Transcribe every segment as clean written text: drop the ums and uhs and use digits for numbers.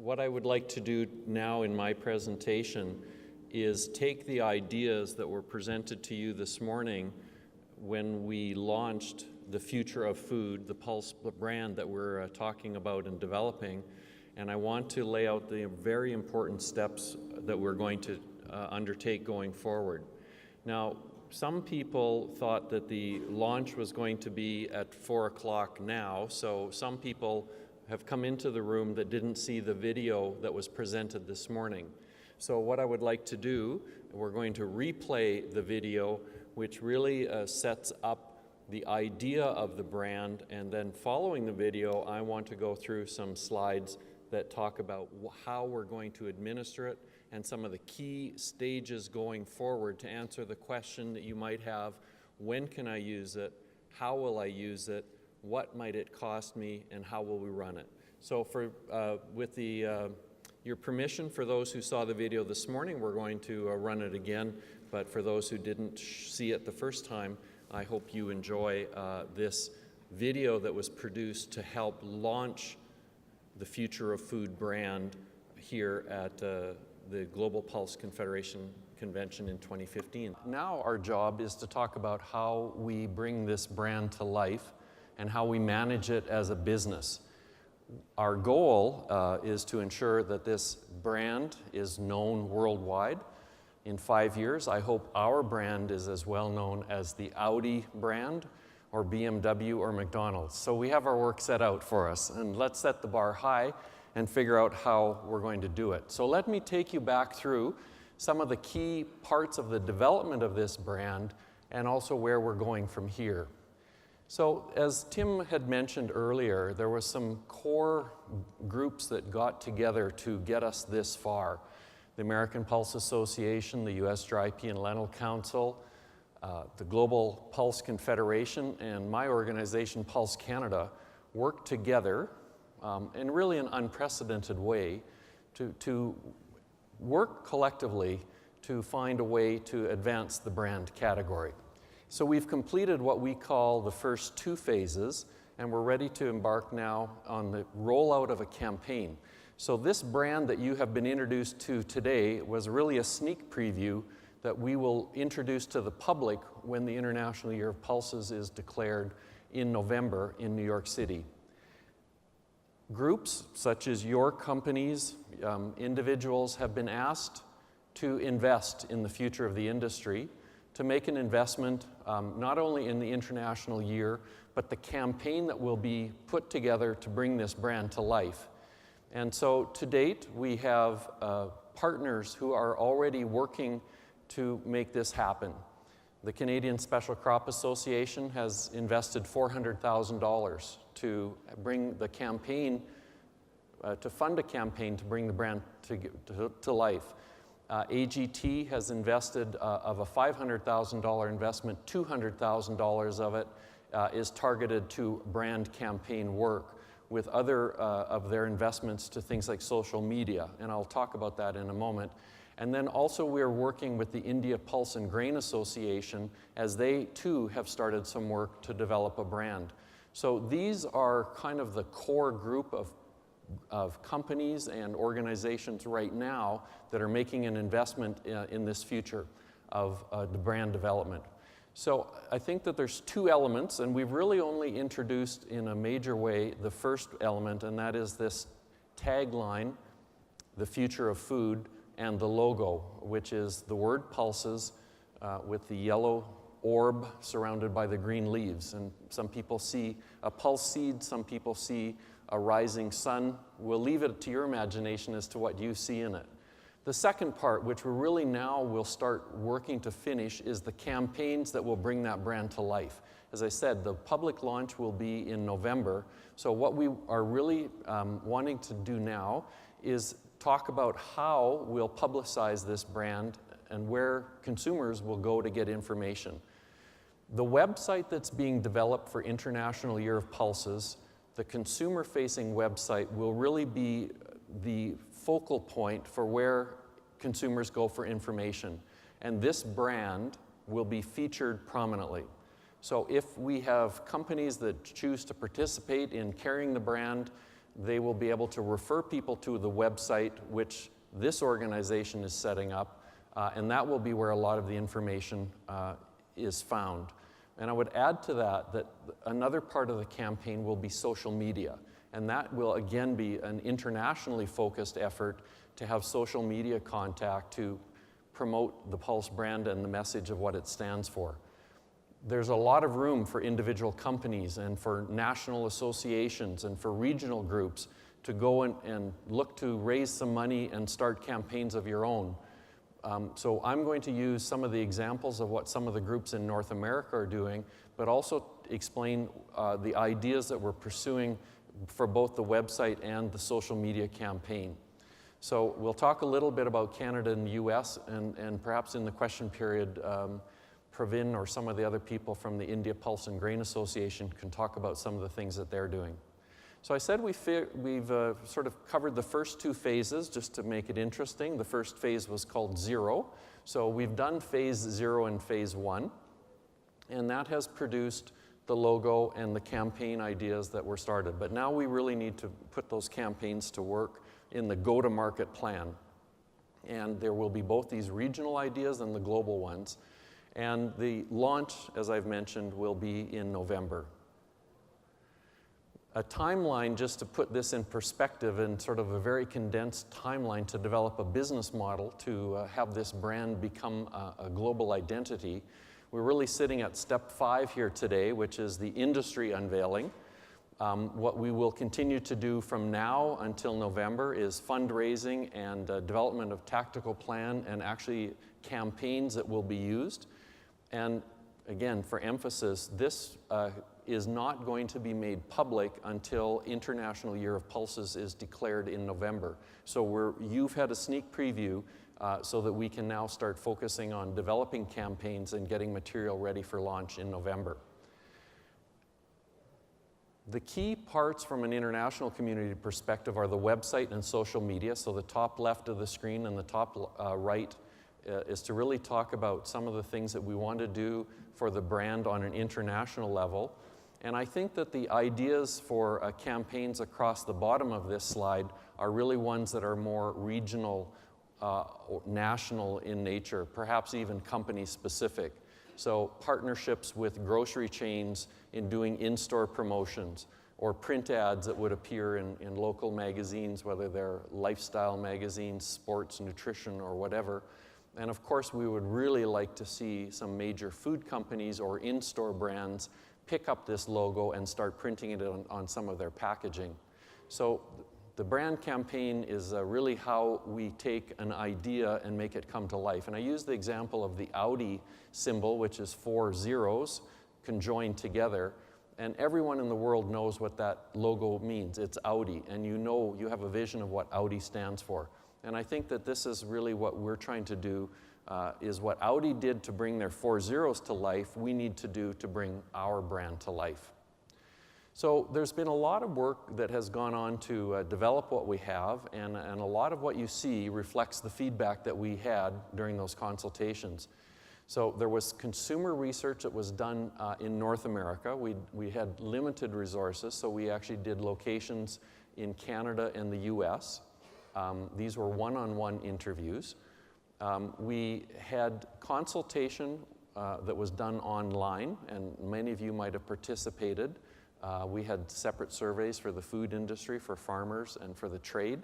What I would like to do now in my presentation is take the ideas that were presented to you this morning when we launched the Future of Food, the Pulse brand that we're talking about and developing, and I want to lay out the very important steps that we're going to undertake going forward. Now, some people thought that the launch was going to be at 4 o'clock now, so some people have come into the room that didn't see the video that was presented this morning. So what I would like to do, we're going to replay the video, which really sets up the idea of the brand, and then following the video, I want to go through some slides that talk about how we're going to administer it and some of the key stages going forward to answer the question that you might have: when can I use it? How will I use it? What might it cost me, and how will we run it? So with your permission, for those who saw the video this morning, we're going to run it again, but for those who didn't see it the first time, I hope you enjoy this video that was produced to help launch the Future of Food brand here at the Global Pulse Confederation Convention in 2015. Now our job is to talk about how we bring this brand to life and how we manage it as a business. Our goal is to ensure that this brand is known worldwide. In 5 years, I hope our brand is as well known as the Audi brand or BMW or McDonald's. So we have our work set out for us, and let's set the bar high and figure out how we're going to do it. So let me take you back through some of the key parts of the development of this brand and also where we're going from here. So as Tim had mentioned earlier, there was some core groups that got together to get us this far. The American Pulse Association, the U.S. Dry Pea and Lentil Council, the Global Pulse Confederation, and my organization, Pulse Canada, worked together in really an unprecedented way to work collectively to find a way to advance the brand category. So we've completed what we call the first 2 phases, and we're ready to embark now on the rollout of a campaign. So this brand that you have been introduced to today was really a sneak preview that we will introduce to the public when the International Year of Pulses is declared in November in New York City. Groups such as your companies, individuals have been asked to invest in the future of the industry, to make an investment not only in the International Year, but the campaign that will be put together to bring this brand to life. And so to date, we have partners who are already working to make this happen. The Canadian Special Crop Association has invested $400,000 to bring the campaign, to fund a campaign to bring the brand to life. AGT has invested of a $500,000 investment, $200,000 of it is targeted to brand campaign work, with other of their investments to things like social media, and I'll talk about that in a moment. And then also we're working with the India Pulse and Grain Association, as they too have started some work to develop a brand. So these are kind of the core group of companies and organizations right now that are making an investment in this future of the brand development. So I think that there's 2 elements, and we've really only introduced in a major way the first element, and that is this tagline, the Future of Food, and the logo, which is the word pulses with the yellow orb surrounded by the green leaves. And some people see a pulse seed, some people see a rising sun. We'll leave it to your imagination as to what you see in it. The second part, which we really now will start working to finish, is the campaigns that will bring that brand to life. As I said, the public launch will be in November. So what we are really wanting to do now is talk about how we'll publicize this brand and where consumers will go to get information. The website that's being developed for International Year of Pulses, the consumer-facing website, will really be the focal point for where consumers go for information. And this brand will be featured prominently. So if we have companies that choose to participate in carrying the brand, they will be able to refer people to the website which this organization is setting up, and that will be where a lot of the information is found. And I would add to that that another part of the campaign will be social media, and that will again be an internationally focused effort to have social media contact to promote the Pulse brand and the message of what it stands for. There's a lot of room for individual companies and for national associations and for regional groups to go and look to raise some money and start campaigns of your own. So I'm going to use some of the examples of what some of the groups in North America are doing, but also explain the ideas that we're pursuing for both the website and the social media campaign. So we'll talk a little bit about Canada and the US, and perhaps in the question period, Pravin or some of the other people from the India Pulse and Grain Association can talk about some of the things that they're doing. So I said we've sort of covered the first two phases just to make it interesting. The first phase was called 0. So we've done phase 0 and phase 1, and that has produced the logo and the campaign ideas that were started. But now we really need to put those campaigns to work in the go-to-market plan. And there will be both these regional ideas and the global ones. And the launch, as I've mentioned, will be in November. A timeline, just to put this in perspective, and sort of a very condensed timeline to develop a business model to have this brand become a global identity. We're really sitting at step 5 here today, which is the industry unveiling. What we will continue to do from now until November is fundraising and development of tactical plan and actually campaigns that will be used. And again, for emphasis, this is not going to be made public until International Year of Pulses is declared in November. So you've had a sneak preview so that we can now start focusing on developing campaigns and getting material ready for launch in November. The key parts from an international community perspective are the website and social media. So the top left of the screen and the top right is to really talk about some of the things that we want to do for the brand on an international level. And I think that the ideas for campaigns across the bottom of this slide are really ones that are more regional, national in nature, perhaps even company specific. So partnerships with grocery chains in doing in-store promotions, or print ads that would appear in local magazines, whether they're lifestyle magazines, sports, nutrition, or whatever. And of course, we would really like to see some major food companies or in-store brands pick up this logo and start printing it on some of their packaging. So the brand campaign is really how we take an idea and make it come to life. And I use the example of the Audi symbol, which is 4 zeros conjoined together. And everyone in the world knows what that logo means. It's Audi, and you have a vision of what Audi stands for. And I think that this is really what we're trying to do, is what Audi did to bring their 4 zeros to life, we need to do to bring our brand to life. So there's been a lot of work that has gone on to develop what we have, and a lot of what you see reflects the feedback that we had during those consultations. So there was consumer research that was done in North America. We had limited resources, so we actually did locations in Canada and the US. These were one-on-one interviews. We had consultation that was done online, and many of you might have participated. We had separate surveys for the food industry, for farmers, and for the trade.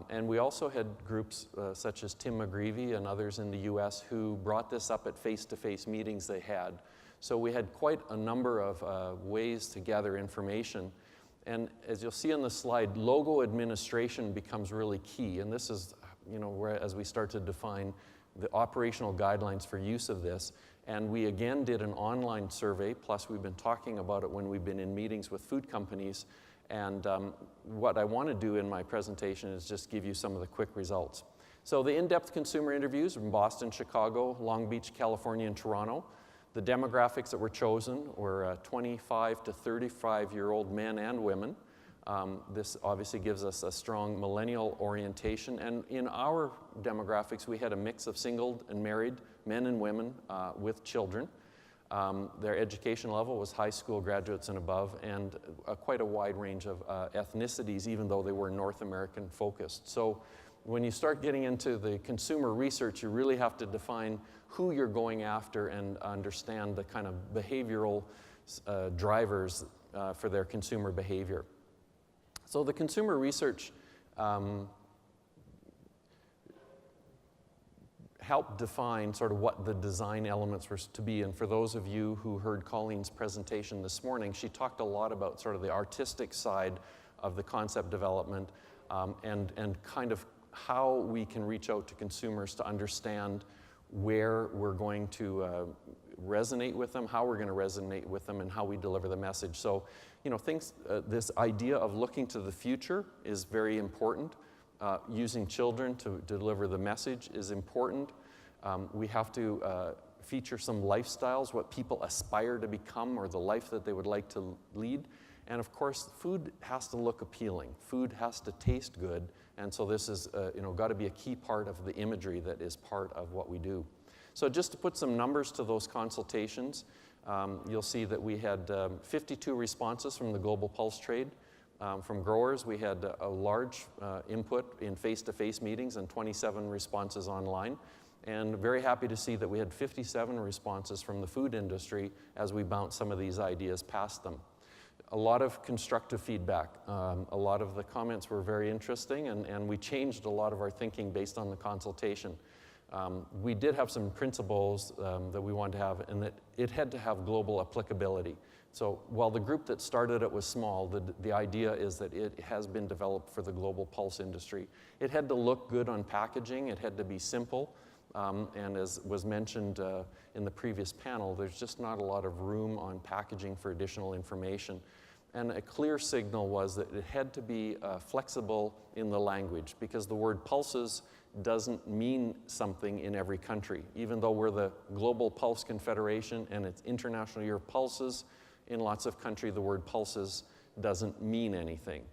And we also had groups such as Tim McGreevy and others in the US who brought this up at face-to-face meetings they had. So we had quite a number of ways to gather information. And as you'll see on the slide, logo administration becomes really key. And this is, where as we start to define the operational guidelines for use of this. And we again did an online survey, plus we've been talking about it when we've been in meetings with food companies. And what I want to do in my presentation is just give you some of the quick results. So the in-depth consumer interviews from Boston, Chicago, Long Beach, California, and Toronto. The demographics that were chosen were 25 to 35-year-old men and women. This obviously gives us a strong millennial orientation. And in our demographics, we had a mix of single and married men and women with children. Their education level was high school graduates and above, and quite a wide range of ethnicities, even though they were North American focused. So when you start getting into the consumer research, you really have to define who you're going after and understand the kind of behavioral drivers for their consumer behavior. So the consumer research helped define sort of what the design elements were to be. And for those of you who heard Colleen's presentation this morning, she talked a lot about sort of the artistic side of the concept development and kind of how we can reach out to consumers to understand where we're going to resonate with them, how we're going to resonate with them, and how we deliver the message. So, you know, this idea of looking to the future is very important. Using children to deliver the message is important. We have to feature some lifestyles, what people aspire to become or the life that they would like to lead. And of course, food has to look appealing. Food has to taste good. And so this is, got to be a key part of the imagery that is part of what we do. So just to put some numbers to those consultations, you'll see that we had 52 responses from the Global Pulse Trade. From growers, we had a large input in face-to-face meetings and 27 responses online. And very happy to see that we had 57 responses from the food industry as we bounced some of these ideas past them. A lot of constructive feedback. A lot of the comments were very interesting, and we changed a lot of our thinking based on the consultation. We did have some principles that we wanted to have, and that it had to have global applicability. So while the group that started it was small, the idea is that it has been developed for the global pulse industry. It had to look good on packaging, it had to be simple, and as was mentioned in the previous panel, there's just not a lot of room on packaging for additional information. And a clear signal was that it had to be flexible in the language, because the word pulses doesn't mean something in every country. Even though we're the Global Pulse Confederation and it's International Year of Pulses, in lots of countries the word pulses doesn't mean anything.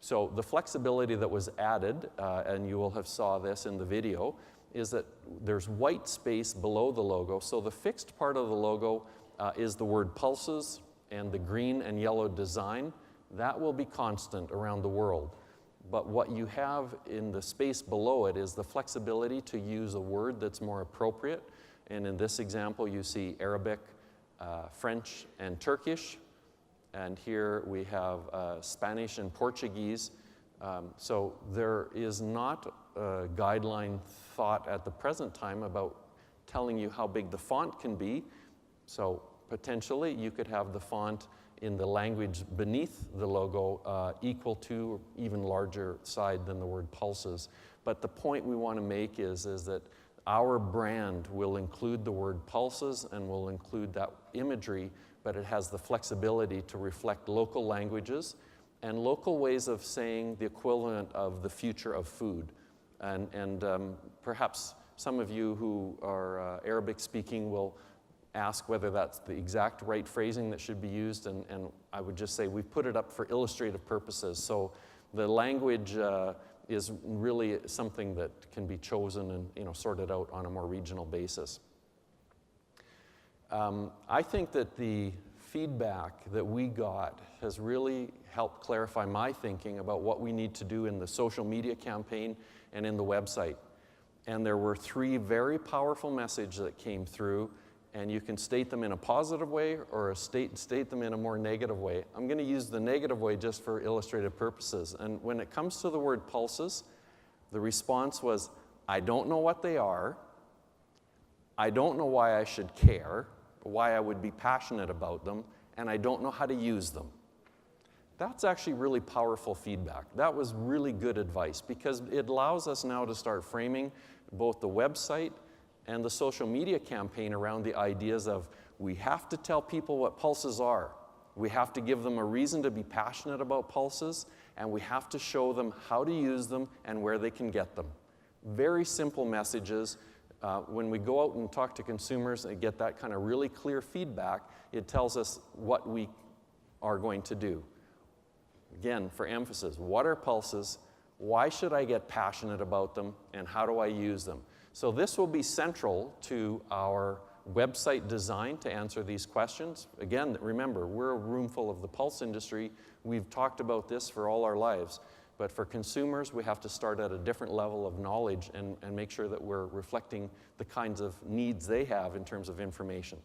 So the flexibility that was added, and you will have saw this in the video, is that there's white space below the logo. So the fixed part of the logo is the word pulses, and the green and yellow design. That will be constant around the world. But what you have in the space below it is the flexibility to use a word that's more appropriate. And in this example, you see Arabic, French, and Turkish. And here we have Spanish and Portuguese. So there is not a guideline thought at the present time about telling you how big the font can be. So potentially you could have the font in the language beneath the logo equal to or even larger side than the word pulses. But the point we want to make is that our brand will include the word pulses and will include that imagery, but it has the flexibility to reflect local languages and local ways of saying the equivalent of the future of food. And perhaps some of you who are Arabic speaking will ask whether that's the exact right phrasing that should be used, and I would just say we've put it up for illustrative purposes. So the language is really something that can be chosen and sorted out on a more regional basis. I think that the feedback that we got has really helped clarify my thinking about what we need to do in the social media campaign and in the website. And there were 3 very powerful messages that came through, and you can state them in a positive way or state them in a more negative way. I'm going to use the negative way just for illustrative purposes. And when it comes to the word pulses, the response was, I don't know what they are, I don't know why I should care, why I would be passionate about them, and I don't know how to use them. That's actually really powerful feedback. That was really good advice, because it allows us now to start framing both the website and the social media campaign around the ideas of we have to tell people what pulses are. We have to give them a reason to be passionate about pulses, and we have to show them how to use them and where they can get them. Very simple messages. When we go out and talk to consumers and get that kind of really clear feedback, it tells us what we are going to do. Again, for emphasis, what are pulses? Why should I get passionate about them? And how do I use them? So this will be central to our website design to answer these questions. Again, remember, we're a room full of the pulse industry. We've talked about this for all our lives. But for consumers, we have to start at a different level of knowledge and make sure that we're reflecting the kinds of needs they have in terms of information.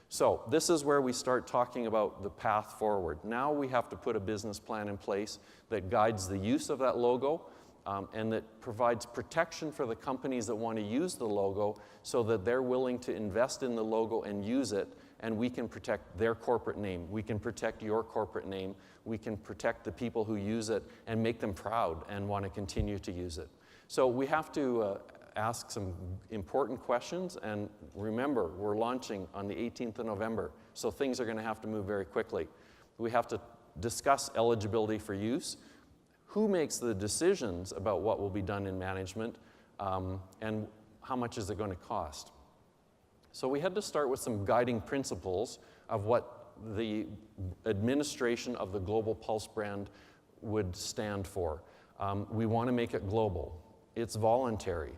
So this is where we start talking about the path forward. Now we have to put a business plan in place that guides the use of that logo and that provides protection for the companies that want to use the logo so that they're willing to invest in the logo and use it, and we can protect their corporate name. We can protect your corporate name. We can protect the people who use it and make them proud and want to continue to use it. So we have to ask some important questions, and remember, we're launching on the 18th of November, so things are going to have to move very quickly. We have to discuss eligibility for use, who makes the decisions about what will be done in management, and how much is it going to cost. So we had to start with some guiding principles of what the administration of the Global Pulse brand would stand for. We want to make it global. It's voluntary.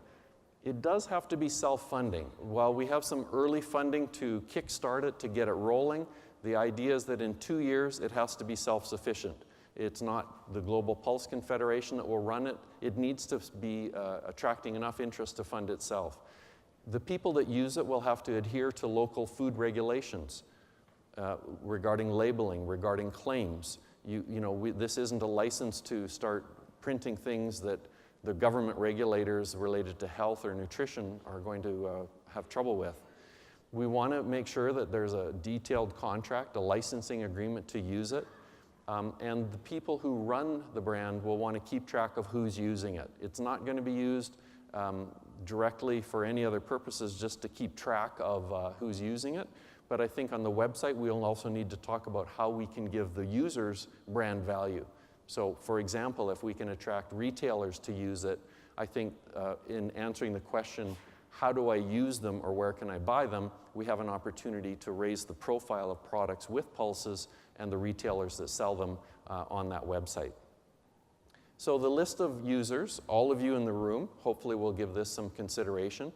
It does have to be self-funding. While we have some early funding to kickstart it, to get it rolling, the idea is that in 2 years it has to be self-sufficient. It's not the Global Pulse Confederation that will run it. It needs to be attracting enough interest to fund itself. The people that use it will have to adhere to local food regulations regarding labeling, regarding claims. This isn't a license to start printing things that the government regulators related to health or nutrition are going to have trouble with. We want to make sure that there's a detailed contract, a licensing agreement to use it. And the people who run the brand will want to keep track of who's using it. It's not going to be used directly for any other purposes, just to keep track of who's using it. But I think on the website, we'll also need to talk about how we can give the users brand value. So for example, if we can attract retailers to use it, I think in answering the question, how do I use them or where can I buy them, we have an opportunity to raise the profile of products with pulses and the retailers that sell them on that website. So the list of users, all of you in the room, hopefully will give this some consideration,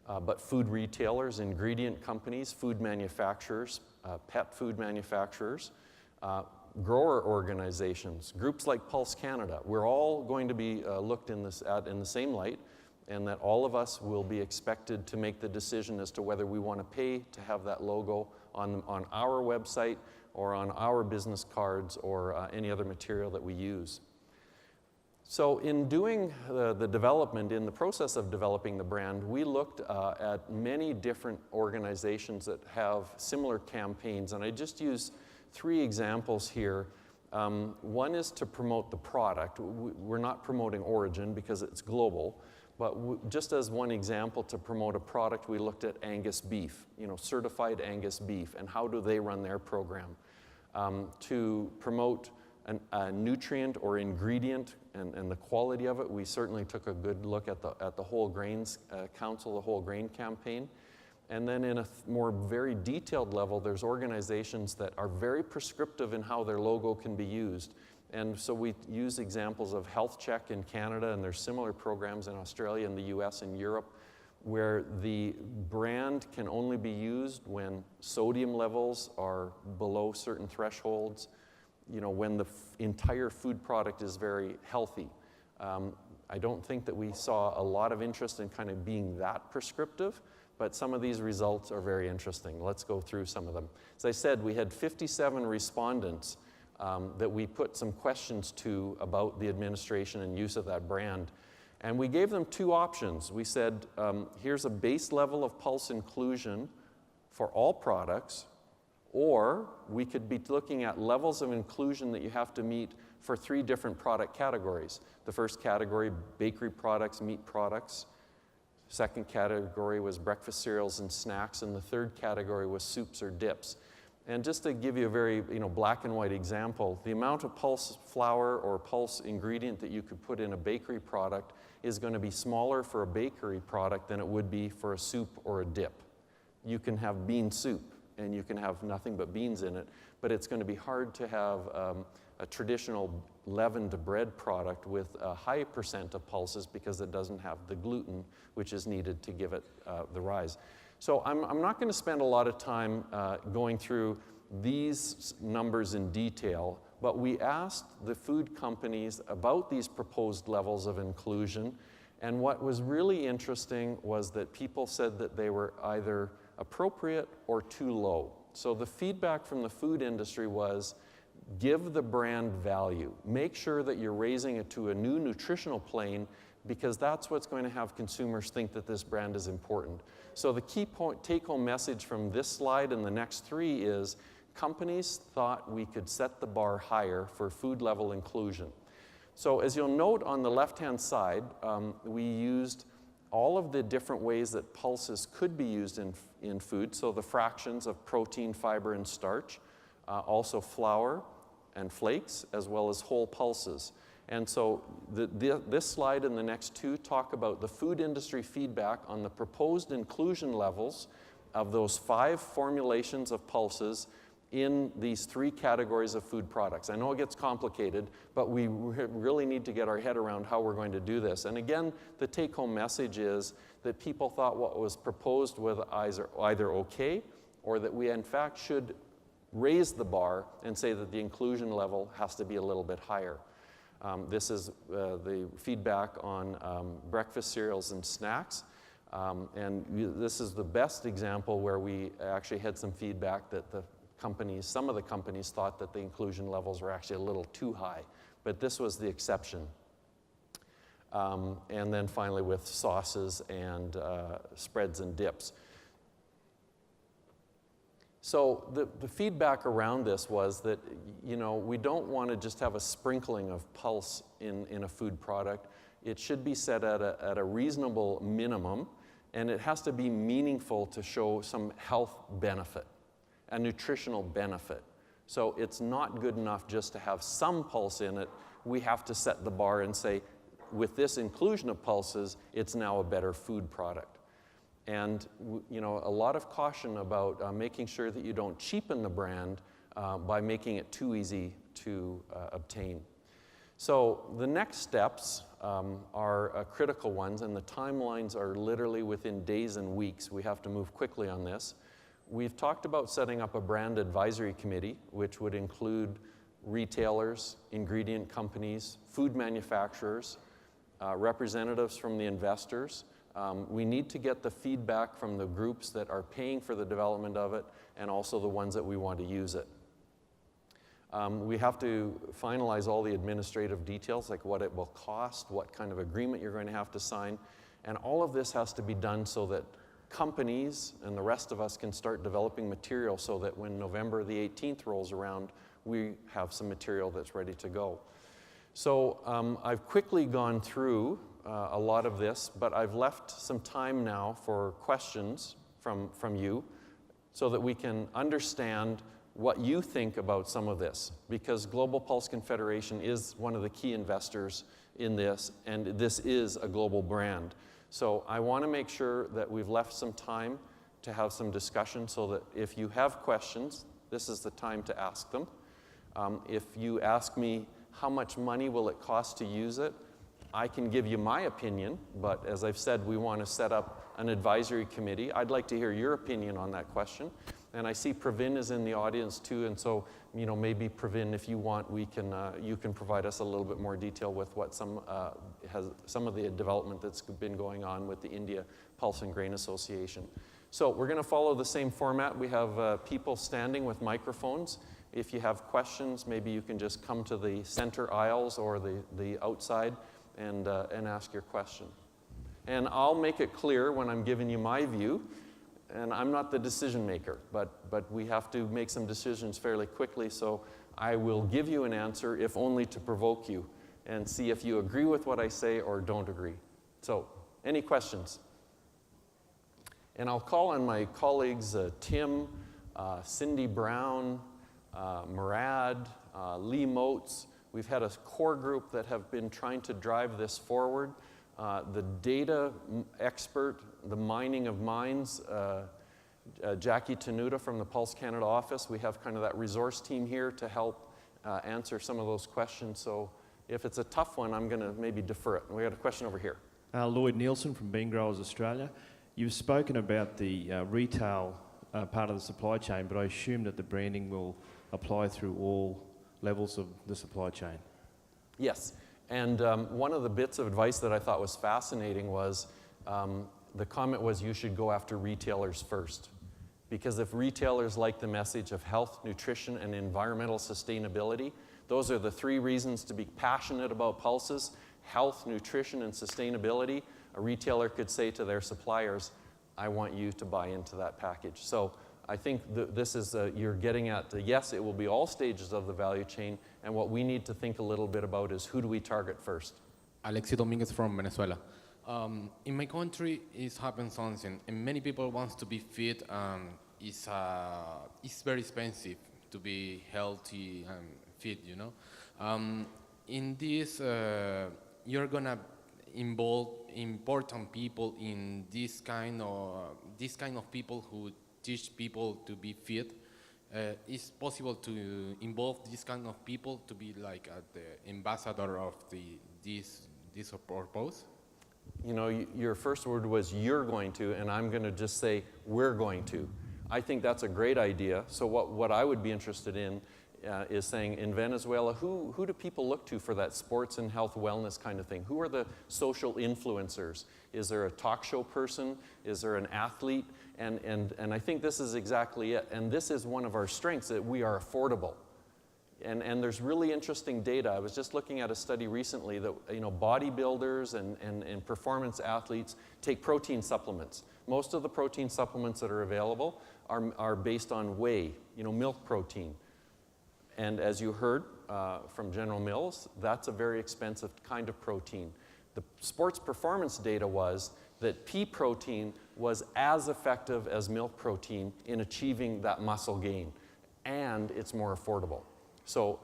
but food retailers, ingredient companies, food manufacturers, pet food manufacturers, grower organizations, groups like Pulse Canada, we're all going to be looked in the same light, and that all of us will be expected to make the decision as to whether we want to pay to have that logo on our website or on our business cards or any other material that we use. So in doing the development, in the process of developing the brand, we looked at many different organizations that have similar campaigns, and I just use 3 examples here. One is to promote the product. We're not promoting origin because it's global, but just as one example to promote a product, we looked at Angus beef, certified Angus beef, and how do they run their program. To promote a nutrient or ingredient and the quality of it, we certainly took a good look at the Whole Grains Council, the Whole Grain Campaign. And then in a more very detailed level, there's organizations that are very prescriptive in how their logo can be used. And so we use examples of Health Check in Canada, and there's similar programs in Australia and the US and Europe, where the brand can only be used when sodium levels are below certain thresholds, when the entire food product is very healthy. I don't think that we saw a lot of interest in kind of being that prescriptive, but some of these results are very interesting. Let's go through some of them. As I said, we had 57 respondents that we put some questions to about the administration and use of that brand. And we gave them 2 options. We said, here's a base level of pulse inclusion for all products, or we could be looking at levels of inclusion that you have to meet for 3 different product categories. The first category, bakery products, meat products. Second category was breakfast cereals and snacks, and the third category was soups or dips. And just to give you a very black and white example, the amount of pulse flour or pulse ingredient that you could put in a bakery product is going to be smaller for a bakery product than it would be for a soup or a dip. You can have bean soup, and you can have nothing but beans in it, but it's going to be hard to have a traditional leavened bread product with a high % of pulses because it doesn't have the gluten which is needed to give it the rise. So I'm not going to spend a lot of time going through these numbers in detail, but we asked the food companies about these proposed levels of inclusion, and what was really interesting was that people said that they were either appropriate or too low. So the feedback from the food industry was, give the brand value. Make sure that you're raising it to a new nutritional plane, because that's what's going to have consumers think that this brand is important. So the key take-home message from this slide and the next three is, companies thought we could set the bar higher for food level inclusion. So as you'll note on the left-hand side, we used all of the different ways that pulses could be used in food. So the fractions of protein, fiber, and starch, also flour and flakes, as well as whole pulses. And so this slide and the next two talk about the food industry feedback on the proposed inclusion levels of those 5 formulations of pulses in these 3 categories of food products. I know it gets complicated, but we really need to get our head around how we're going to do this. And again, the take-home message is that people thought what was proposed was either okay, or that we in fact should raise the bar and say that the inclusion level has to be a little bit higher. This is the feedback on breakfast cereals and snacks. This is the best example where we actually had some feedback that some of the companies thought that the inclusion levels were actually a little too high, but this was the exception. And then finally with sauces and spreads and dips. So the feedback around this was that, you know, we don't want to just have a sprinkling of pulse in a food product. It should be set at a reasonable minimum, and it has to be meaningful to show some health benefit, a nutritional benefit. So it's not good enough just to have some pulse in it. We have to set the bar and say, with this inclusion of pulses, it's now a better food product. And you know, a lot of caution about making sure that you don't cheapen the brand by making it too easy to obtain. So the next steps are critical ones, and the timelines are literally within days and weeks. We have to move quickly on this. We've talked about setting up a brand advisory committee, which would include retailers, ingredient companies, food manufacturers, representatives from the investors. We need to get the feedback from the groups that are paying for the development of it, and also the ones that we want to use it. We have to finalize all the administrative details, like what it will cost, what kind of agreement you're going to have to sign, and all of this has to be done so that companies and the rest of us can start developing material so that when November the 18th rolls around, we have some material that's ready to go. So I've quickly gone through a lot of this, but I've left some time now for questions from you so that we can understand what you think about some of this, because Global Pulse Confederation is one of the key investors in this, and this is a global brand. So I want to make sure that we've left some time to have some discussion so that if you have questions, this is the time to ask them. If you ask me how much money will it cost to use it, I can give you my opinion, but as I've said, we want to set up an advisory committee. I'd like to hear your opinion on that question. And I see Pravin is in the audience too, and so, you know, maybe Pravin, if you want, you can provide us a little bit more detail with what some of the development that's been going on with the India Pulse and Grain Association. So we're going to follow the same format. We have people standing with microphones. If you have questions, maybe you can just come to the center aisles or the outside and ask your question. And I'll make it clear when I'm giving you my view, and I'm not the decision maker, but we have to make some decisions fairly quickly, so I will give you an answer, if only to provoke you, and see if you agree with what I say or don't agree. So, any questions? And I'll call on my colleagues, Tim, Cindy Brown, Murad, Lee Moats. We've had a core group that have been trying to drive this forward. The data expert, the mining of mines, Jackie Tenuta from the Pulse Canada office. We have kind of that resource team here to help answer some of those questions. So if it's a tough one, I'm going to maybe defer it. We got a question over here. Lloyd Nielsen from Bean Growers Australia. You've spoken about the retail part of the supply chain, but I assume that the branding will apply through all levels of the supply chain. Yes, and one of the bits of advice that I thought was fascinating was the comment was you should go after retailers first. Because if retailers like the message of health, nutrition, and environmental sustainability, those are the three reasons to be passionate about pulses: health, nutrition, and sustainability. A retailer could say to their suppliers, I want you to buy into that package. So I think this is, you're getting at, yes, it will be all stages of the value chain, and what we need to think a little bit about is who do we target first? Alexi Dominguez from Venezuela. In my country, it happens something, and many people want to be fit. It's very expensive to be healthy and fit, you know. In this, you're gonna involve important people in this kind of people who teach people to be fit. It's possible to involve this kind of people to be like the ambassador of this purpose. You know, your first word was you're going to, and I'm going to just say we're going to. I think that's a great idea. So what I would be interested in is saying in Venezuela, who do people look to for that sports and health wellness kind of thing? Who are the social influencers? Is there a talk show person? Is there an athlete? And I think this is exactly it. And this is one of our strengths, that we are affordable. And there's really interesting data. I was just looking at a study recently that, you know, bodybuilders and performance athletes take protein supplements. Most of the protein supplements that are available are based on whey, you know, milk protein. And as you heard from General Mills, that's a very expensive kind of protein. The sports performance data was that pea protein was as effective as milk protein in achieving that muscle gain, and it's more affordable. So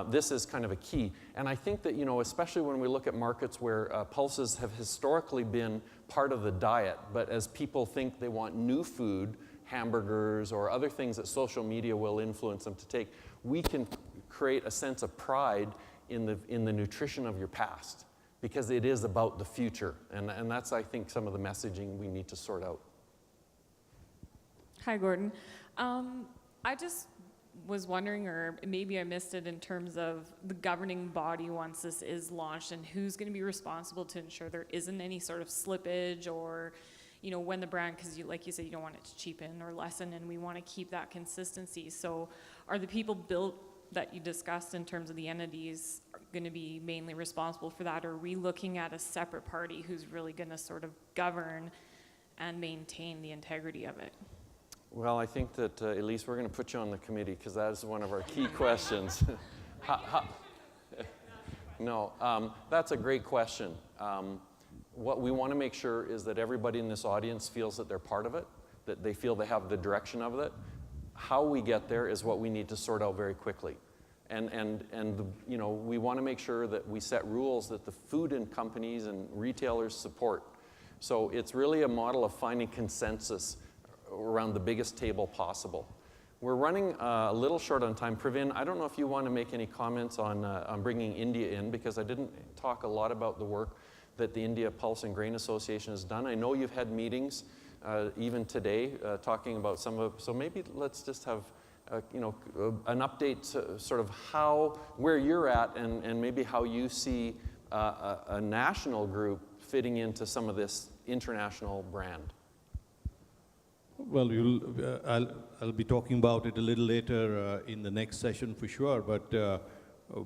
this is kind of a key. And I think that, you know, especially when we look at markets where pulses have historically been part of the diet, but as people think they want new food, hamburgers or other things that social media will influence them to take, we can create a sense of pride in the nutrition of your past, because it is about the future. And that's, I think, some of the messaging we need to sort out. Hi, Gordon. I just was wondering, or maybe I missed it, in terms of the governing body once this is launched, and who's going to be responsible to ensure there isn't any sort of slippage, or, you know, when the brand, because like you said, you don't want it to cheapen or lessen, and we want to keep that consistency. So are the people built that you discussed in terms of the entities going to be mainly responsible for that, or are we looking at a separate party who's really going to sort of govern and maintain the integrity of it? Well, I think that, Elise, we're going to put you on the committee, because that is one of our key questions. No, that's a great question. What we want to make sure is that everybody in this audience feels that they're part of it, that they feel they have the direction of it. How we get there is what we need to sort out very quickly. And you know, we want to make sure that we set rules that the food and companies and retailers support. So it's really a model of finding consensus around the biggest table possible. We're running a little short on time. Pravin, I don't know if you want to make any comments on bringing India in, because I didn't talk a lot about the work that the India Pulse and Grain Association has done. I know you've had meetings even today talking about some of, so maybe let's just have you know, an update to sort of where you're at, and maybe how you see a national group fitting into some of this international brand. Well, I'll be talking about it a little later in the next session for sure, but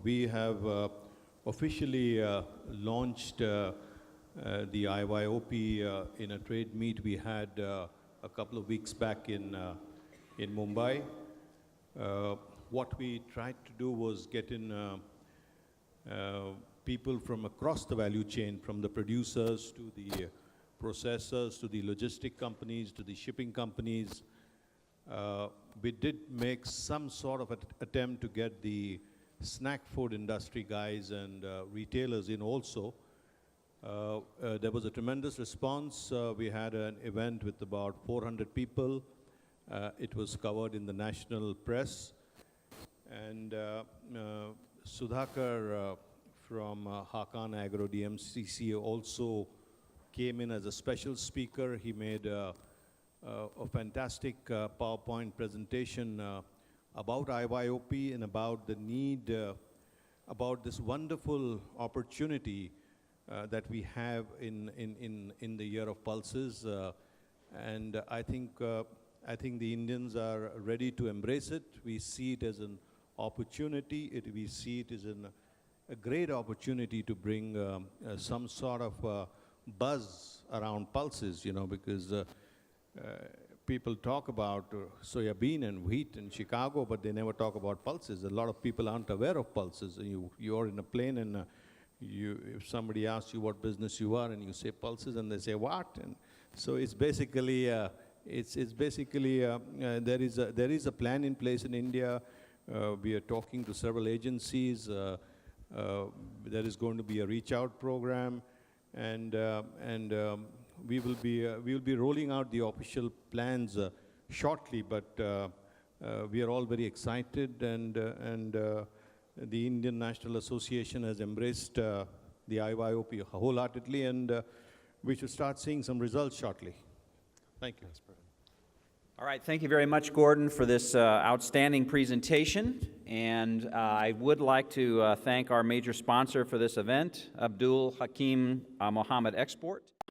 we have officially launched the IYOP in a trade meet we had a couple of weeks back in Mumbai. What we tried to do was get in people from across the value chain, from the producers to the processors, to the logistic companies, to the shipping companies. We did make some sort of an attempt to get the snack food industry guys and retailers in also. There was a tremendous response. We had an event with about 400 people. It was covered in the national press. And Sudhakar from Hakan Agro DMCC also came in as a special speaker. He made a fantastic PowerPoint presentation about IYOP and about the need, about this wonderful opportunity that we have in the Year of Pulses. And I think the Indians are ready to embrace it. We see it as an opportunity. We see it as a great opportunity to bring some sort of buzz around pulses, you know, because people talk about soya bean and wheat in Chicago, but they never talk about pulses. A lot of people aren't aware of pulses. You're in a plane and if somebody asks you what business you are and you say pulses and they say what? And so it's basically, there is a plan in place in India. We are talking to several agencies. There is going to be a reach out program, and we will be rolling out the official plans shortly. But we are all very excited, and the Indian National Association has embraced the IYOP wholeheartedly, and we should start seeing some results shortly. Thank you. All right, thank you very much, Gordon, for this outstanding presentation. And I would like to thank our major sponsor for this event, Abdul Hakim Mohammed Export.